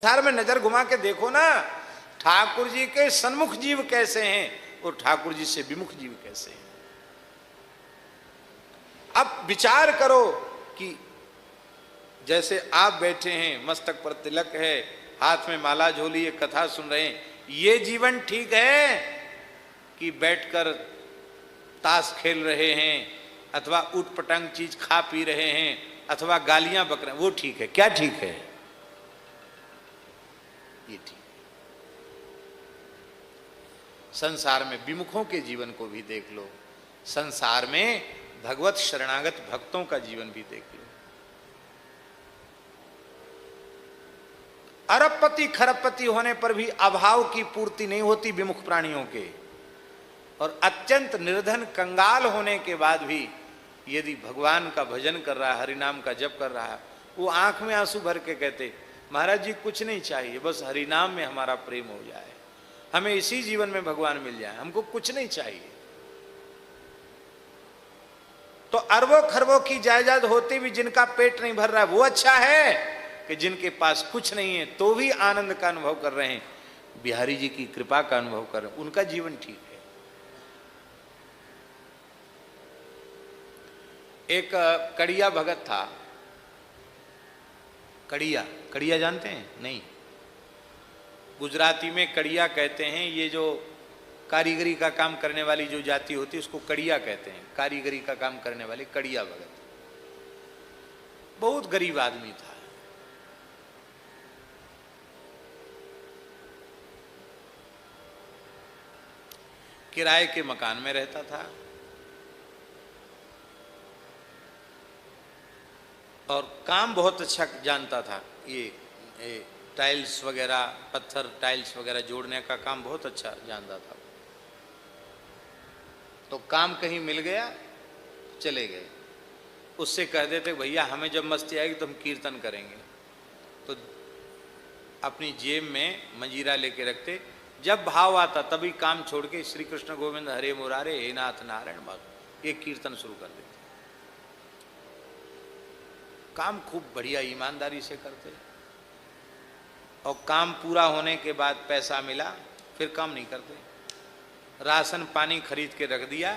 संसार में नजर घुमा के देखो ना, ठाकुर जी के सन्मुख जीव कैसे हैं और ठाकुर जी से विमुख जीव कैसे हैं। अब विचार करो कि जैसे आप बैठे हैं, मस्तक पर तिलक है, हाथ में माला झोली है, कथा सुन रहे हैं, ये जीवन ठीक है कि बैठकर ताश खेल रहे हैं अथवा उटपटांग चीज खा पी रहे हैं अथवा गालियां बक रहे हैं, वो ठीक है? क्या ठीक है? ये ठीक। संसार में विमुखों के जीवन को भी देख लो, संसार में भगवत शरणागत भक्तों का जीवन भी देख लो। अरबपति खरबपति होने पर भी अभाव की पूर्ति नहीं होती विमुख प्राणियों के, और अत्यंत निर्धन कंगाल होने के बाद भी यदि भगवान का भजन कर रहा है, हरिनाम का जप कर रहा है, वो आंख में आंसू भर के कहते, महाराज जी कुछ नहीं चाहिए, बस हरिनाम में हमारा प्रेम हो जाए, हमें इसी जीवन में भगवान मिल जाए, हमको कुछ नहीं चाहिए। तो अरबों खरबों की जायदाद होते भी जिनका पेट नहीं भर रहा है वो अच्छा है कि जिनके पास कुछ नहीं है तो भी आनंद का अनुभव कर रहे हैं, बिहारी जी की कृपा का अनुभव कर रहे हैं, उनका जीवन ठीक है। एक कड़िया भगत था, कड़िया जानते हैं? नहीं, गुजराती में कड़िया कहते हैं, ये जो कारीगरी का काम करने वाली जो जाति होती है उसको कड़िया कहते हैं, कारीगरी का काम करने वाले कड़िया भगत। बहुत गरीब आदमी था, किराए के मकान में रहता था और काम बहुत अच्छा जानता था। ये टाइल्स वगैरह, पत्थर टाइल्स वगैरह जोड़ने का काम बहुत अच्छा जानता था। तो काम कहीं मिल गया, चले गए, उससे कह देते भैया हमें जब मस्ती आएगी तो हम कीर्तन करेंगे, तो अपनी जेब में मंजीरा लेके रखते, जब भाव आता तभी काम छोड़ के श्री कृष्ण गोविंद हरे मुरारे हे नाथ नारायण बाबू ये कीर्तन शुरू कर देते। काम खूब बढ़िया ईमानदारी से करते, और काम पूरा होने के बाद पैसा मिला फिर काम नहीं करते। राशन पानी खरीद के रख दिया,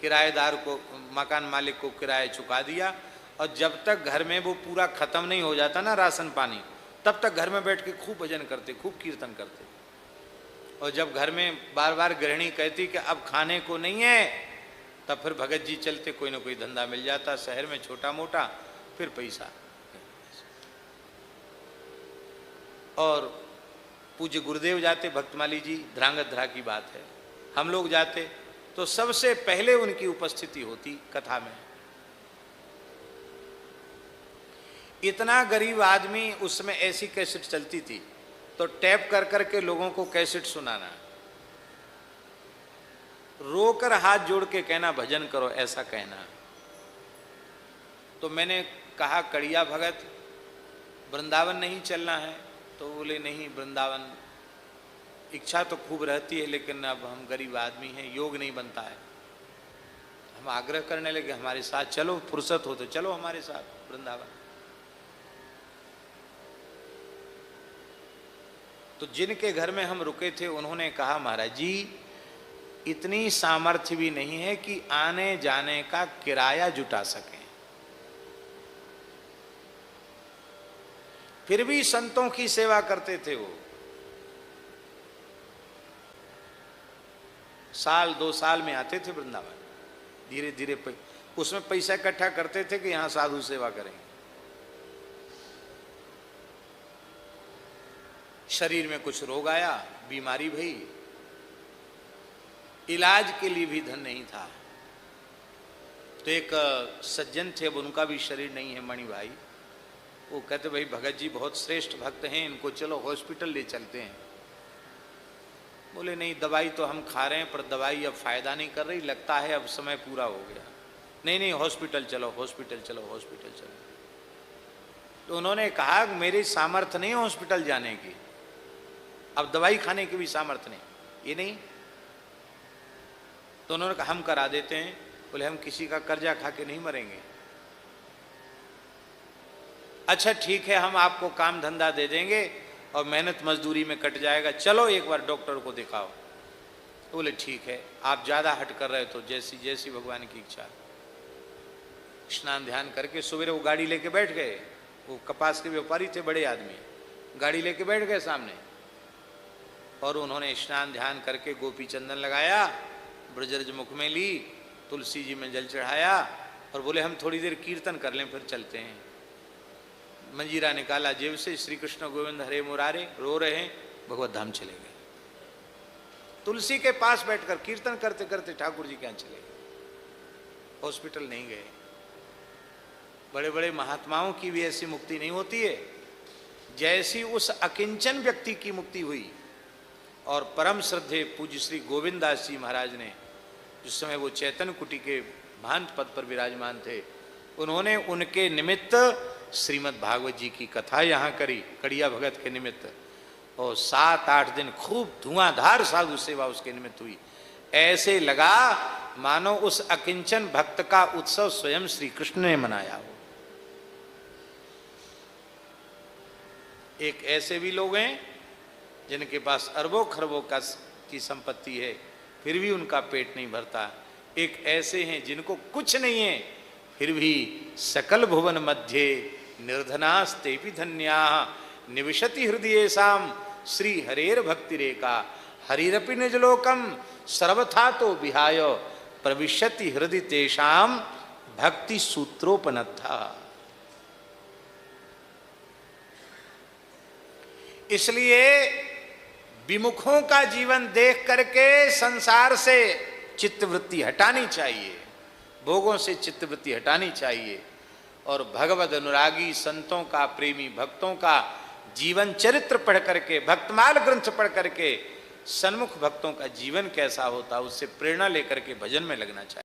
किराएदार को, मकान मालिक को किराया चुका दिया, और जब तक घर में वो पूरा खत्म नहीं हो जाता ना राशन पानी, तब तक घर में बैठ के खूब भजन करते, खूब कीर्तन करते। और जब घर में बार बार गृहिणी कहती कि अब खाने को नहीं है, तब फिर भगत जी चलते, कोई ना कोई धंधा मिल जाता शहर में छोटा मोटा, फिर पैसा। और पूज्य गुरुदेव जाते, भक्तमाली जी, ध्रांगध्रा की बात है, हम लोग जाते तो सबसे पहले उनकी उपस्थिति होती कथा में। इतना गरीब आदमी, उसमें ऐसी कैसेट चलती थी तो टैप कर करके लोगों को कैसेट सुनाना, रोकर हाथ जोड़ के कहना भजन करो, ऐसा कहना। तो मैंने कहा कड़िया भगत वृंदावन नहीं चलना है? तो बोले नहीं, वृंदावन इच्छा तो खूब रहती है लेकिन अब हम गरीब आदमी हैं, योग नहीं बनता है। हम आग्रह करने लगे हमारे साथ चलो, फुर्सत हो तो चलो हमारे साथ वृंदावन। तो जिनके घर में हम रुके थे उन्होंने कहा महाराज जी इतनी सामर्थ्य भी नहीं है कि आने जाने का किराया जुटा सकें, फिर भी संतों की सेवा करते थे वो। साल 2 साल में आते थे वृंदावन, धीरे धीरे उसमें पैसा इकट्ठा करते थे कि यहां साधु सेवा करेंगे। शरीर में कुछ रोग आया, बीमारी भई, इलाज के लिए भी धन नहीं था। तो एक सज्जन थे, अब उनका भी शरीर नहीं है, मणि भाई, वो कहते भाई भगत जी बहुत श्रेष्ठ भक्त हैं, इनको चलो हॉस्पिटल ले चलते हैं। बोले नहीं, दवाई तो हम खा रहे हैं पर दवाई अब फायदा नहीं कर रही, लगता है अब समय पूरा हो गया। नहीं नहीं, हॉस्पिटल चलो, हॉस्पिटल चलो, हॉस्पिटल चलो। तो उन्होंने कहा मेरी सामर्थ्य नहीं है हॉस्पिटल जाने की, अब दवाई खाने की भी सामर्थ्य नहीं, ये नहीं। तो उन्होंने कहा हम करा देते हैं। बोले हम किसी का कर्जा खा के नहीं मरेंगे। अच्छा ठीक है, हम आपको काम धंधा दे देंगे, और मेहनत मजदूरी में कट जाएगा, चलो एक बार डॉक्टर को दिखाओ। तो बोले ठीक है, आप ज़्यादा हट कर रहे तो जैसी जैसी भगवान की इच्छा। स्नान ध्यान करके सवेरे वो गाड़ी लेके बैठ गए, वो कपास के व्यापारी थे, बड़े आदमी, गाड़ी लेके बैठ गए सामने, और उन्होंने स्नान ध्यान करके गोपी चंदन लगाया, ब्रजरज मुख में ली, तुलसी जी में जल चढ़ाया, और बोले हम थोड़ी देर कीर्तन कर लें फिर चलते हैं। मंजीरा निकाला जेब से, श्री कृष्ण गोविंद हरे मुरारे, रो रहे हैं, भगवत धाम चले गए। तुलसी के पास बैठकर कीर्तन करते करते ठाकुर जी के यहाँ चले गए, हॉस्पिटल नहीं गए। बड़े बड़े महात्माओं की भी ऐसी मुक्ति नहीं होती है जैसी उस अकिंचन व्यक्ति की मुक्ति हुई। और परम श्रद्धे पूज्य श्री गोविंद दास जी महाराज ने, जिस समय वो चैतन्य कुटी के भांत पद पर विराजमान थे, उन्होंने उनके निमित्त श्रीमद् भागवत जी की कथा यहाँ करी, कड़िया भगत के निमित्त, और 7-8 दिन खूब धुआंधार साधु सेवा उसके निमित्त हुई। ऐसे लगा मानो उस अकिंचन भक्त का उत्सव स्वयं श्री कृष्ण ने मनाया हो। एक ऐसे भी लोग हैं जिनके पास अरबों खरबों की संपत्ति है, फिर भी उनका पेट नहीं भरता। एक ऐसे हैं जिनको कुछ नहीं है, फिर भी सकल भुवन मध्य निर्धनास्ते भी धन्या निविशति हृदयेषाम श्री हरेर भक्ति रेखा हरिरपि निजलोकम सर्वथा तो विहाय प्रविशति हृदय तेषाम भक्ति सूत्रोपनत्था। इसलिए विमुखों का जीवन देख करके संसार से चित्तवृत्ति हटानी चाहिए, भोगों से चित्तवृत्ति हटानी चाहिए, और भगवद अनुरागी संतों का, प्रेमी भक्तों का जीवन चरित्र पढ़ करके, भक्तमाल ग्रंथ पढ़ करके सन्मुख भक्तों का जीवन कैसा होता, उससे प्रेरणा लेकर के भजन में लगना चाहिए।